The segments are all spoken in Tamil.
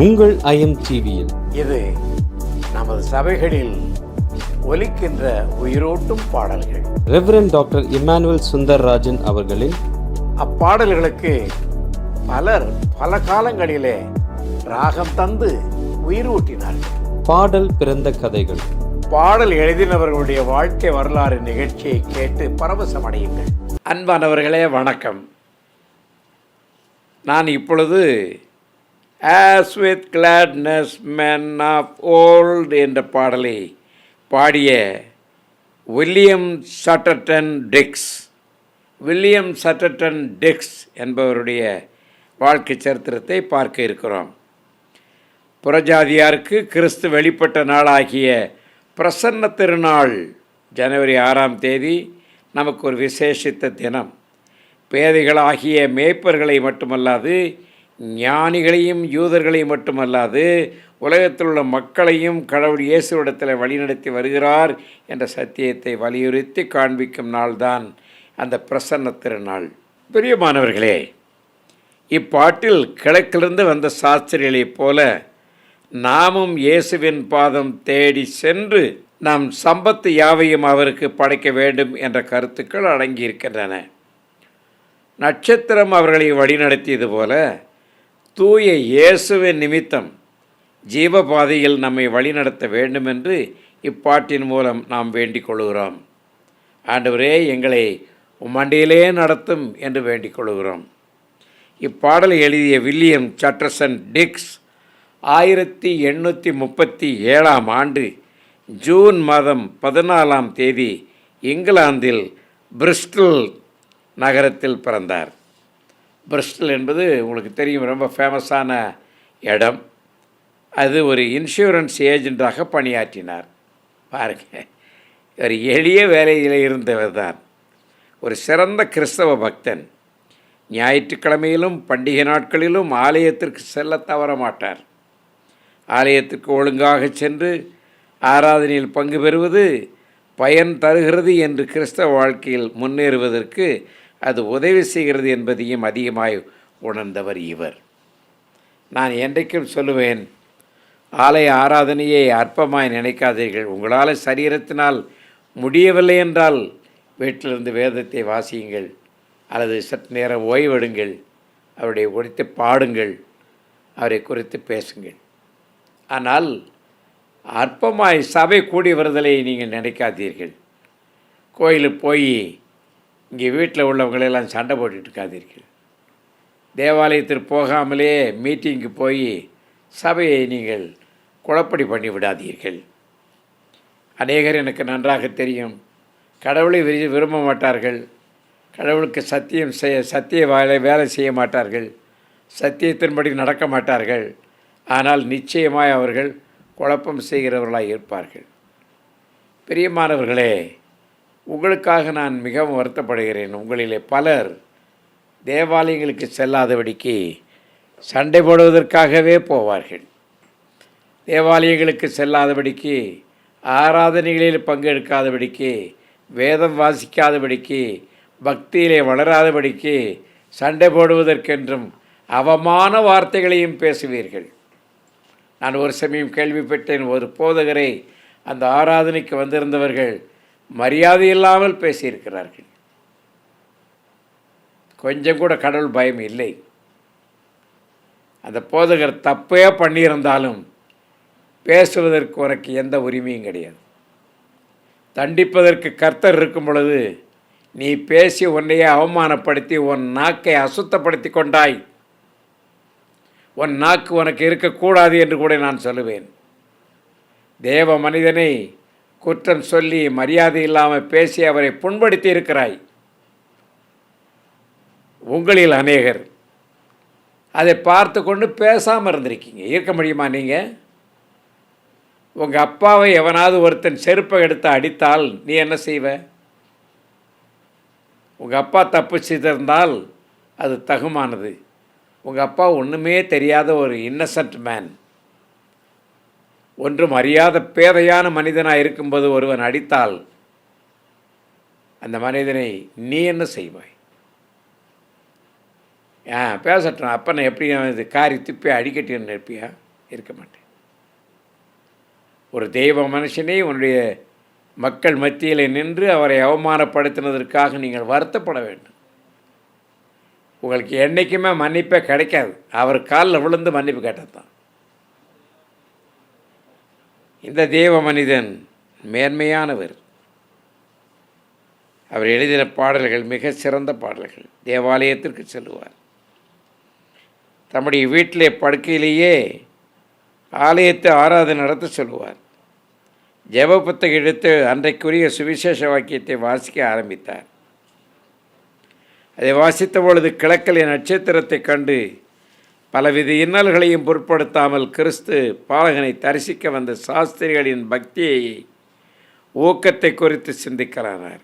உங்கள் ஐஎம் டிவியில் இது நமது சபைகளில் ஒலிக்கின்ற உயிரோட்டும் பாடல்கள். ரெவரண்ட் டாக்டர் இம்மானுவேல் சுந்தர்ராஜன் அவர்களின் அப்பாடல்களுக்கு பலர் பல காலங்களிலே ராகம் தந்து உயிர் ஊட்டினார்கள். பாடல் பிறந்த கதைகள். பாடல் எழுதினவர்களுடைய வாழ்க்கை வரலாறு நிகழ்ச்சியை கேட்டு பரவசமடையுங்கள். அன்பானவர்களே வணக்கம். நான் இப்பொழுது As with gladness men of old என்ற பாடலை பாடிய வில்லியம் சட்டர்டன் டிக்ஸ் என்பவருடைய வாழ்க்கை சரித்திரத்தை பார்க்க இருக்கிறோம். புறஜாதியாருக்கு கிறிஸ்து வெளிப்பட்ட நாளாகிய பிரசன்ன திருநாள் ஜனவரி 6ஆம் தேதி நமக்கு ஒரு விசேஷித்த தினம். பேதைகளாகிய மேய்ப்பர்களை மட்டுமல்லாது, ஞானிகளையும் யூதர்களையும் மட்டுமல்லாது, உலகத்தில் உள்ள மக்களையும் கடவுள் இயேசுவிடத்தில் வழிநடத்தி வருகிறார் என்ற சத்தியத்தை வலியுறுத்தி காண்பிக்கும் நாள்தான் அந்த பிரசன்ன திருநாள். பிரியமானவர்களே, இப்பாட்டில் கிழக்கிலிருந்து வந்த சாஸ்திரிகளைப் போல நாமும் இயேசுவின் பாதம் தேடி சென்று நாம் சம்பத்து யாவையும் அவருக்கு படைக்க வேண்டும் என்ற கருத்துக்கள் அடங்கியிருக்கின்றன. நட்சத்திரம் அவர்களை வழிநடத்தியது போல தூய இயேசுவின் நிமித்தம் ஜீவபாதையில் நம்மை வழிநடத்த வேண்டும் என்று இப்பாட்டின் மூலம் நாம் வேண்டிக் கொள்கிறோம். ஆண்டவரே, எங்களை உம்மண்டையிலே நடத்தும் என்று வேண்டிக் கொள்கிறோம். இப்பாடலை எழுதிய வில்லியம் சட்டர்டன் டிக்ஸ் 1837ஆம் ஆண்டு ஜூன் மாதம் 14ஆம் தேதி இங்கிலாந்தில் பிரிஸ்டல் நகரத்தில் பிறந்தார். பிரிஸ்டல் என்பது உங்களுக்கு தெரியும், ரொம்ப ஃபேமஸான இடம். அது ஒரு இன்சூரன்ஸ் ஏஜெண்டாக பணியாற்றினார். பாருங்கள், ஒரு எளிய வேலையில் இருந்தவர் தான். ஒரு சிறந்த கிறிஸ்தவ பக்தன். ஞாயிற்றுக்கிழமையிலும் பண்டிகை நாட்களிலும் ஆலயத்திற்கு செல்ல தவற மாட்டார். ஆலயத்திற்கு ஒழுங்காக சென்று ஆராதனையில் பங்கு பெறுவது பயன் தருகிறது என்று கிறிஸ்தவ வாழ்க்கையில் முன்னேறுவதற்கு அது உதவி செய்கிறது என்பதையும் அதிகமாய் உணர்ந்தவர் இவர். நான் என்றைக்கும் சொல்லுவேன், ஆலய ஆராதனையை அற்பமாய் நினைக்காதீர்கள். உங்களால் சரீரத்தினால் முடியவில்லை என்றால் வீட்டிலிருந்து வேதத்தை வாசியுங்கள், அல்லது சற்று நேரம் ஓய்வெடுங்கள், அவருடைய குறித்து பாடுங்கள், அவரை குறித்து பேசுங்கள். ஆனால் அற்பமாய் சபை கூடி வருதலை நீங்கள் நினைக்காதீர்கள். கோயிலுக்கு போய் இங்கே வீட்டில் உள்ளவங்களெல்லாம் சண்டை போட்டுட்டு இருக்காதீர்கள். தேவாலயத்திற்கு போகாமலே மீட்டிங்க்கு போய் சபையை நீங்கள் குழப்படி பண்ணி விடாதீர்கள். அநேகர் எனக்கு நன்றாக தெரியும், கடவுளை விரும்ப மாட்டார்கள், கடவுளுக்கு சத்திய வேலை செய்ய மாட்டார்கள், சத்தியத்தின்படி நடக்க மாட்டார்கள். ஆனால் நிச்சயமாய் அவர்கள் குழப்பம் செய்கிறவர்களாக இருப்பார்கள். பிரியமானவர்களே, உங்களுக்காக நான் மிகவும் வருத்தப்படுகிறேன். உங்களிலே பலர் தேவாலயங்களுக்கு செல்லாதபடிக்கு சண்டை போடுவதற்காகவே போவார்கள். தேவாலயங்களுக்கு செல்லாதபடிக்கு, ஆராதனைகளில் பங்கெடுக்காதபடிக்கு, வேதம் வாசிக்காதபடிக்கு, பக்தியிலே வளராதபடிக்கு சண்டை போடுவதற்கென்றும் அவமான வார்த்தைகளையும் பேசுவீர்கள். நான் ஒரு சமயம் கேள்விப்பட்டேன், ஒரு போதகரை அந்த ஆராதனைக்கு வந்திருந்தவர்கள் மரியாதை இல்லாமல் பேசியிருக்கிறார்கள். கொஞ்சம் கூட கடவுள் பயம் இல்லை. அந்த போதகர் தப்பே பண்ணியிருந்தாலும் பேசுவதற்கு உனக்கு எந்த உரிமையும் கிடையாது. தண்டிப்பதற்கு கர்த்தர் இருக்கும் பொழுது நீ பேசி உன்னையே அவமானப்படுத்தி உன் நாக்கை அசுத்தப்படுத்தி கொண்டாய். உன் நாக்கு உனக்கு இருக்கக்கூடாது என்று கூட நான் சொல்லுவேன். தேவ மனிதனை குற்றம் சொல்லி மரியாதை இல்லாமல் பேசி அவரை புண்படுத்தி இருக்கிறாய். உங்களில் அநேகர் அதை பார்த்து கொண்டு பேசாமல் இருந்திருக்கீங்க. இருக்க முடியுமா? நீங்கள் உங்கள் அப்பாவை எவனாவது ஒருத்தன் செருப்பை எடுத்து அடித்தால் நீ என்ன செய்வ? உங்கள் அப்பா தப்பு செய்திருந்தால் அது தகுமானது. உங்கள் அப்பா ஒன்றுமே தெரியாத ஒரு இன்னசென்ட் மேன், ஒன்றும் அறியாத பேதையான மனிதனாக இருக்கும்போது ஒருவன் அடித்தால் அந்த மனிதனை நீ என்ன செய்வாய்? பேசட்டும், அப்பனை எப்படி இது காரி துப்பி அடிக்கட்டின்னு இருப்பியா? இருக்க மாட்டேன். ஒரு தெய்வ மனுஷனே உன்னுடைய மக்கள் மத்தியில் நின்று அவரை அவமானப்படுத்தினதற்காக நீங்கள் வருத்தப்பட வேண்டும். உங்களுக்கு என்றைக்குமே மன்னிப்பே கிடைக்காது. அவர் காலில் விழுந்து மன்னிப்பு கேட்டது தான். இந்த தேவ மனிதன் மேன்மையானவர். அவர் எழுதின பாடல்கள் மிக சிறந்த பாடல்கள். தேவாலயத்திற்கு செல்லுவார். தம்முடைய வீட்டிலே படுக்கையிலேயே ஆலயத்தை ஆராதனை நடத்த சொல்லுவார். ஜெப புத்தகம் எடுத்து அன்றைக்குரிய சுவிசேஷ வாக்கியத்தை வாசிக்க ஆரம்பித்தார். அதை வாசித்த பொழுது கிழக்கிலே நட்சத்திரத்தை கண்டு பலவித இன்னல்களையும் பொருட்படுத்தாமல் கிறிஸ்து பாலகனை தரிசிக்க வந்த சாஸ்திரிகளின் பக்தியை ஊக்கத்தை குறித்து சிந்திக்கலானார்.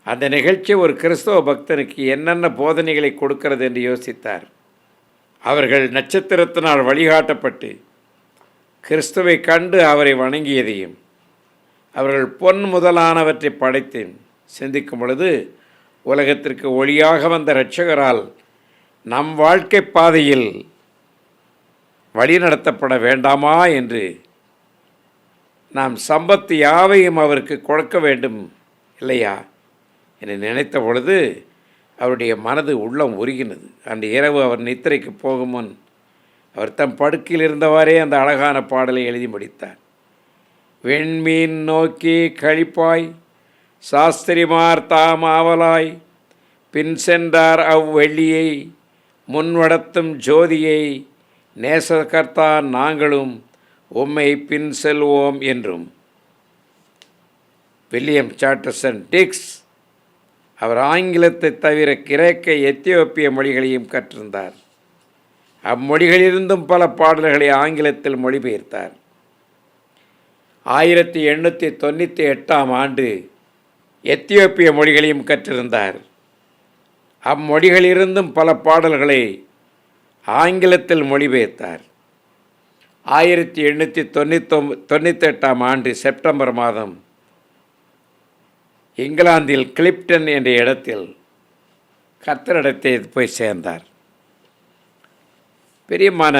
அந்த நிகழ்ச்சி ஒரு கிறிஸ்தவ பக்தனுக்கு என்னென்ன போதனைகளை கொடுக்கிறது என்று யோசித்தார். அவர்கள் நட்சத்திரத்தினால் வழிகாட்டப்பட்டு கிறிஸ்துவை கண்டு அவரை வணங்கியதையும் அவர்கள் பொன் முதலானவற்றை படைத்து சிந்திக்கும் பொழுது உலகத்திற்கு ஒளியாக வந்த இரட்சகரால் நம் வாழ்க்கை பாதையில் வழிநடத்தப்பட வேண்டாமா என்று நாம் சம்பத்து யாவையும் அவருக்கு கொடுக்க வேண்டும் இல்லையா என்று நினைத்த பொழுது அவருடைய மனது உள்ளம் உருகினது. அன்று இரவு அவர் நித்திரைக்கு போகும் முன் அவர் தம் படுக்கையில் இருந்தவாறே அந்த அழகான பாடலை எழுதி முடித்தார். வெண்மீன் நோக்கி கழிப்பாய் சாஸ்திரிமார் தாம் ஆவலாய் பின் சென்றார் அவ்வெள்ளியை முன்வடத்தும் ஜோதியை நேசகர்த்தா நாங்களும் உம்மை பின் செல்வோம் என்றும். வில்லியம் சாட்டர்சன் டிக்ஸ் அவர் ஆங்கிலத்தை தவிர கிரேக்க எத்தியோப்பிய மொழிகளையும் கற்றிருந்தார். அம்மொழிகளிலிருந்தும் பல பாடல்களை ஆங்கிலத்தில் மொழிபெயர்த்தார். 1898 எத்தியோப்பிய மொழிகளையும் கற்றிருந்தார். அம்மொழிகளிலிருந்தும் பல பாடல்களை ஆங்கிலத்தில் மொழிபெயர்த்தார். 1898 செப்டம்பர் மாதம் இங்கிலாந்தில் கிளிப்டன் என்ற இடத்தில் கர்த்தரிடத்தை போய் சேர்ந்தார். பிரியமான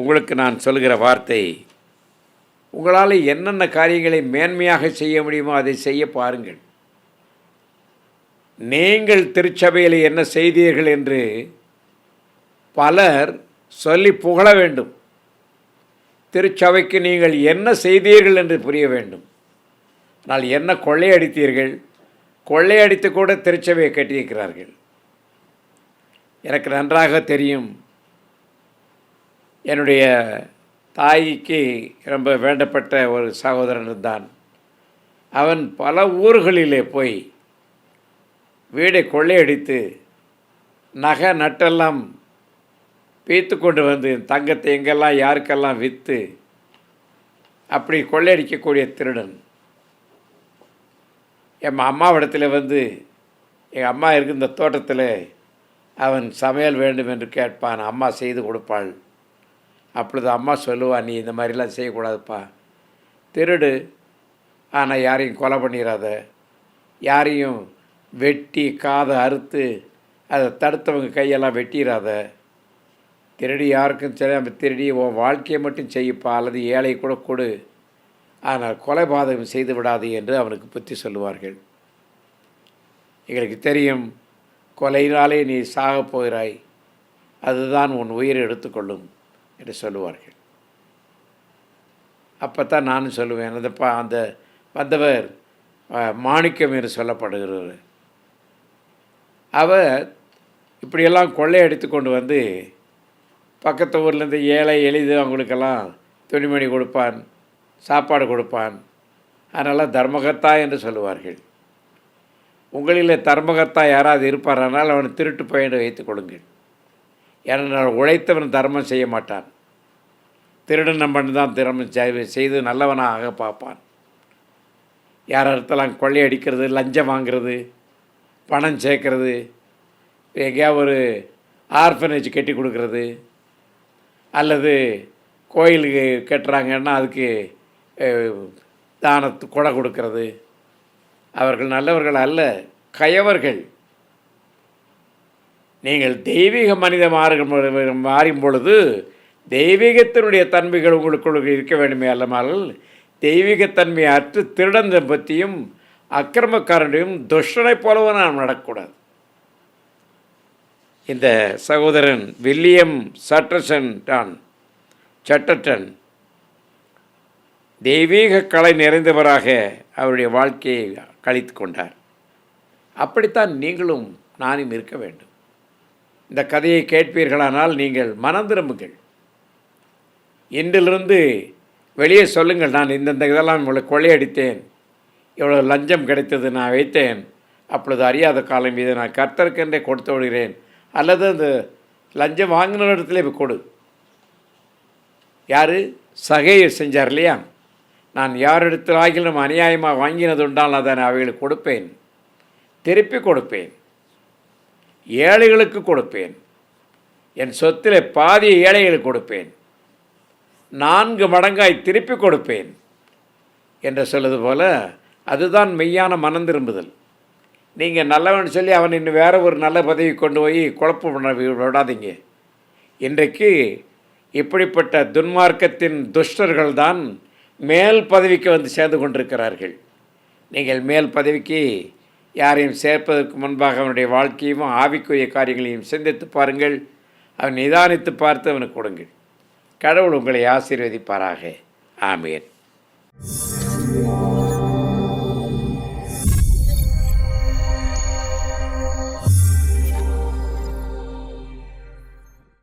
உங்களுக்கு நான் சொல்கிற வார்த்தை, உங்களால் என்னென்ன காரியங்களை மேன்மையாக செய்ய முடியுமோ அதை செய்ய பாருங்கள். நீங்கள் திருச்சபையில் என்ன செய்தீர்கள் என்று பலர் சொல்லி புகழ வேண்டும். திருச்சபைக்கு நீங்கள் என்ன செய்தீர்கள் என்று புரிய வேண்டும். ஆனால் என்ன கொள்ளையடித்தீர்கள்? கொள்ளையடித்து கூட திருச்சபையை கட்டியிருக்கிறார்கள். எனக்கு நன்றாக தெரியும். என்னுடைய தாய்க்கு ரொம்ப வேண்டப்பட்ட ஒரு சகோதரன் இருந்தான். அவன் பல ஊர்களிலே போய் வீடை கொள்ளையடித்து நகை நட்டெல்லாம் பீத்து கொண்டு வந்து தங்கத்தை எங்கெல்லாம் யாருக்கெல்லாம் விற்று அப்படி கொள்ளையடிக்கக்கூடிய திருடன். என் அம்மாவிடத்தில் வந்து எங்கள் அம்மா இருக்க இந்த தோட்டத்தில் அவன் சமையல் வேண்டும் என்று கேட்பான். அம்மா செய்து கொடுப்பாள். அப்பொழுது அம்மா சொல்லுவாள், நீ இந்த மாதிரிலாம் செய்யக்கூடாதுப்பா, திருடு, ஆனால் யாரையும் கொலை பண்ணிடாத, யாரையும் வெட்டி காதை அறுத்து அதை தடுத்தவங்க கையெல்லாம் வெட்டிடாத, திருடி யாருக்கும் சரி நம்ம திருடி உன் வாழ்க்கையை மட்டும் செய்யப்பா, அல்லது ஏழை கூட கொடு, ஆனால் கொலைபாதகம் செய்து விடாது என்று அவனுக்கு புத்தி சொல்லுவார்கள். எங்களுக்கு தெரியும், கொலையினாலே நீ சாகப் போகிறாய், அதுதான் உன் உயிரை எடுத்துக்கொள்ளும் என்று சொல்லுவார்கள். அப்போ தான் நானும் சொல்லுவேன், அந்த வந்தவர் மாணிக்கம் என்று சொல்லப்படுகிறவர். அவர் இப்படியெல்லாம் கொள்ளையடித்து கொண்டு வந்து பக்கத்து ஊர்லேருந்து ஏழை எளிது அவங்களுக்கெல்லாம் துணிமணி கொடுப்பான், சாப்பாடு கொடுப்பான். அதனால் தர்மகர்த்தா என்று சொல்லுவார்கள். உங்களில் தர்மகர்த்தா யாராவது இருப்பாரானால் அவனை திருட்டு பையன் வைத்துக் கொள்ளுங்கள். ஏனென்றால் உழைத்தவன் தர்மம் செய்ய மாட்டான். திருடன் நம்பன் தான் தர்மம் செய்து நல்லவனாக பார்ப்பான். யார் இடத்தெல்லாம் கொள்ளையடிக்கிறது, லஞ்சம் வாங்கிறது, பணம் சேர்க்கறது, எங்கேயா ஒரு ஆர்ஃபனேஜ் கட்டி கொடுக்கறது, அல்லது கோயிலுக்கு கட்டுறாங்கன்னா அதுக்கு தானத்து கொடை கொடுக்கறது, அவர்கள் நல்லவர்கள் அல்ல, கயவர்கள். நீங்கள் தெய்வீக மனித மாறும் பொழுது தெய்வீகத்தினுடைய தன்மைகள் உங்களுக்குள் இருக்க வேண்டுமே அல்லமால் தெய்வீகத்தன்மையை அற்று திருடன் பற்றியும் அக்கிரமக்காரனையும் துஷ்டனைப் போலவும் நாம் நடக்கக்கூடாது. இந்த சகோதரன் வில்லியம் சட்டர்டன் தெய்வீக கலை நிறைந்தவராக அவருடைய வாழ்க்கையை கழித்து கொண்டார். அப்படித்தான் நீங்களும் நானும் இருக்க வேண்டும். இந்த கதையை கேட்பீர்களானால் நீங்கள் மனம் திரும்புங்கள். இன்றிலிருந்து வெளியே சொல்லுங்கள், நான் இந்தந்த இதெல்லாம் இவ்வளோ கொள்ளையடித்தேன், இவ்வளோ லஞ்சம் கிடைத்தது நான் வைத்தேன், அப்பொழுது அறியாத காலம் இதை நான் கர்த்தருக்கென்றே கொடுத்து விடுகிறேன், அல்லது அந்த லஞ்சம் வாங்கின இடத்துல இப்போ கொடு. யார் சகையை செஞ்சார் இல்லையா? நான் யாரிடத்தில் ஆகிலும் அநியாயமாக வாங்கினது உண்டால் அதை நான் அவைகளுக்கு கொடுப்பேன், திருப்பி கொடுப்பேன், ஏழைகளுக்கு கொடுப்பேன், என் சொத்தில் பாதி ஏழைகளுக்கு கொடுப்பேன், 4 மடங்காய் திருப்பி கொடுப்பேன் என்று சொல்லுது போல் அதுதான் மெய்யான மனம் திரும்புதல். நீங்கள் நல்லவன் சொல்லி அவன் இன்னும் வேறு ஒரு நல்ல பதவி கொண்டு போய் குழப்பம் பண்ண விடாதீங்க. இன்றைக்கு இப்படிப்பட்ட துன்மார்க்கத்தின் துஷ்டர்கள் தான் மேல் பதவிக்கு வந்து சேர்ந்து கொண்டிருக்கிறார்கள். நீங்கள் மேல் பதவிக்கு யாரையும் சேர்ப்பதற்கு முன்பாக அவனுடைய வாழ்க்கையும் ஆவிக்குரிய காரியங்களையும் சிந்தித்து பாருங்கள். அவன் நிதானித்து பார்த்து அவனுக்கு கொடுங்கள். கடவுள் உங்களை ஆசீர்வதிப்பாராக. ஆமேன்.